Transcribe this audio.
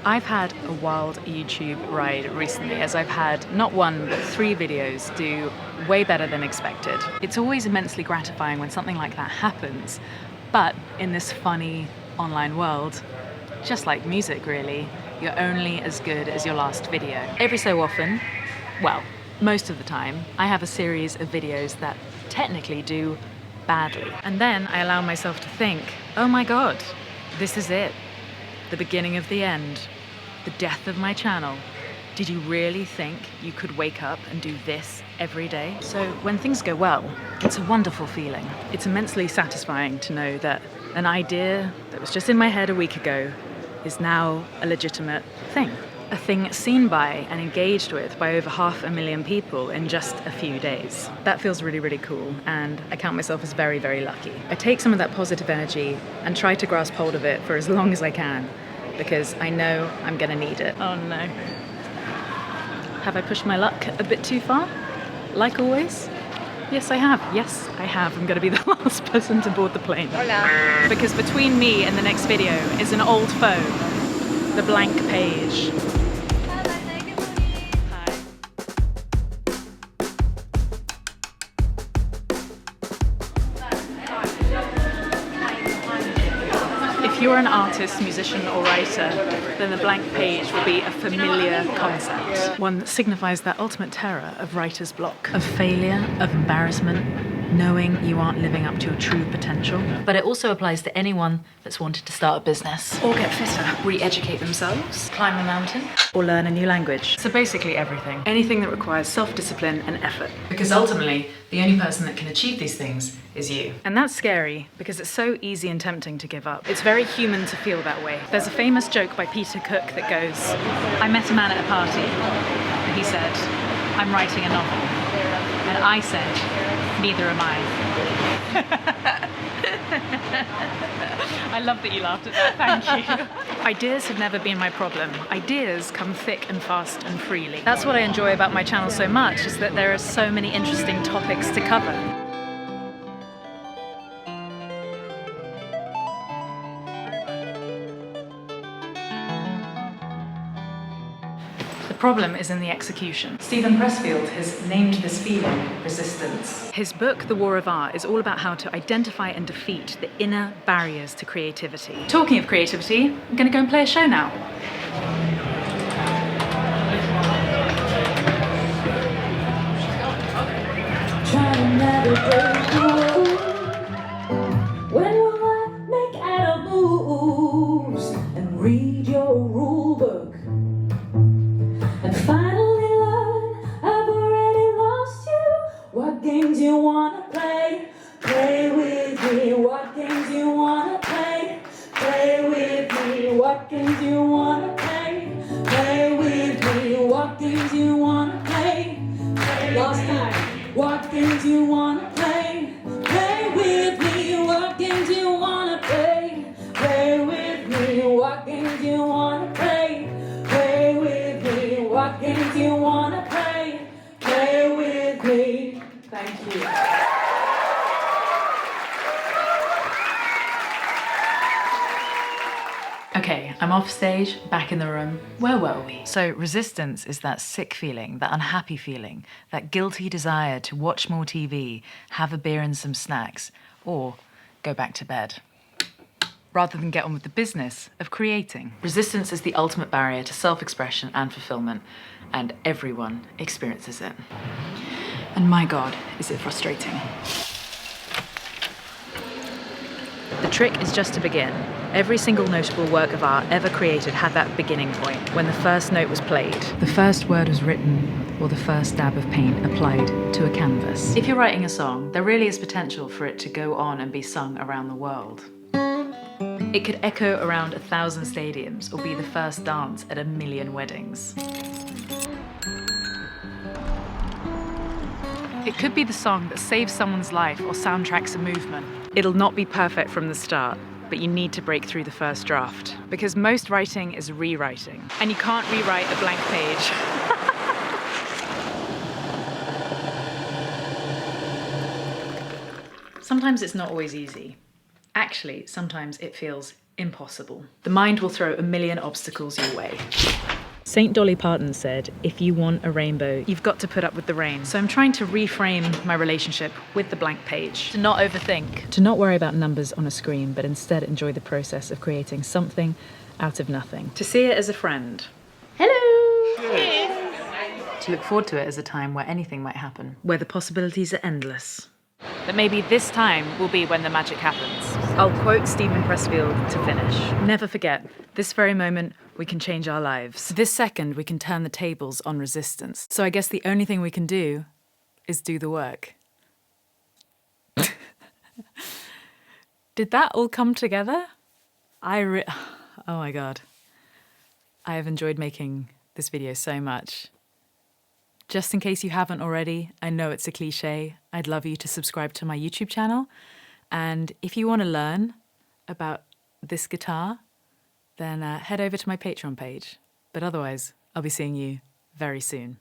I've had a wild YouTube ride recently, as I've had not one but 3 videos do way better than expected. It's always immensely gratifying when something like that happens, but in this funny online world, just like music really, you're only as good as your last video. Every so often, well, most of the time, I have a series of videos that technically do badly. And then I allow myself to think, oh my god, this is it. The beginning of the end. The death of my channel. Did you really think you could wake up and do this every day? So when things go well, it's a wonderful feeling. It's immensely satisfying to know that an idea that was just in my head a week ago is now a legitimate thing. A thing seen by and engaged with by over 500,000 people in just a few days. That feels really, really cool, and I count myself as very, very lucky. I take some of that positive energy and try to grasp hold of it for as long as I can, because I know I'm gonna need it. Oh no. Have I pushed my luck a bit too far? Like always? Yes, I have. Yes, I have. I'm gonna be the last person to board the plane. Hola. Because between me and the next video is an old phone, the blank page. If you're an artist, musician or writer, then the blank page will be a familiar concept. One that signifies that ultimate terror of writer's block, of failure, of embarrassment, knowing you aren't living up to your true potential. But it also applies to anyone that's wanted to start a business, or get fitter, re-educate themselves, climb a mountain, or learn a new language. So basically everything. Anything that requires self-discipline and effort. Because ultimately, the only person that can achieve these things is you. And that's scary, because it's so easy and tempting to give up. It's very human to feel that way. There's a famous joke by Peter Cook that goes, I met a man at a party, and he said, I'm writing a novel. And I said, neither am I. I love that you laughed at that, thank you. Ideas have never been my problem. Ideas come thick and fast and freely. That's what I enjoy about my channel so much, is that there are so many interesting topics to cover. The problem is in the execution. Steven Pressfield has named this feeling resistance. His book, The War of Art, is all about how to identify and defeat the inner barriers to creativity. Talking of creativity, I'm gonna go and play a show now. When will I make adult moves and read your rule book? And finally learn I've already lost you. What games you wanna play? Play with me. What games you wanna play? Play with me. What games you wanna play? Play with me. What games you wanna play? Last time. What games you wanna play? Play with me. What games you wanna play? Play with me. What games you wanna play? Play with me. What games you wanna play? Play with me. Thank you. Okay, I'm off stage, back in the room. Where were we? So resistance is that sick feeling, that unhappy feeling, that guilty desire to watch more TV, have a beer and some snacks, or go back to bed, rather than get on with the business of creating. Resistance is the ultimate barrier to self-expression and fulfillment, and everyone experiences it. And my God, is it frustrating. The trick is just to begin. Every single notable work of art ever created had that beginning point, when the first note was played, the first word was written, or the first dab of paint applied to a canvas. If you're writing a song, there really is potential for it to go on and be sung around the world. It could echo around 1,000 stadiums, or be the first dance at 1,000,000 weddings. It could be the song that saves someone's life or soundtracks a movement. It'll not be perfect from the start, but you need to break through the first draft. Because most writing is rewriting, and you can't rewrite a blank page. Sometimes it's not always easy. Actually, sometimes it feels impossible. The mind will throw a million obstacles your way. St. Dolly Parton said, if you want a rainbow, you've got to put up with the rain. So I'm trying to reframe my relationship with the blank page. To not overthink. To not worry about numbers on a screen, but instead enjoy the process of creating something out of nothing. To see it as a friend. Hello! Yes. To look forward to it as a time where anything might happen. Where the possibilities are endless. But maybe this time will be when the magic happens. I'll quote Stephen Pressfield to finish. Never forget, this very moment, we can change our lives. This second, we can turn the tables on resistance. So I guess the only thing we can do is do the work. Did that all come together? Oh my God. I have enjoyed making this video so much. Just in case you haven't already, I know it's a cliche, I'd love you to subscribe to my YouTube channel. And if you want to learn about this guitar, then head over to my Patreon page. But otherwise, I'll be seeing you very soon.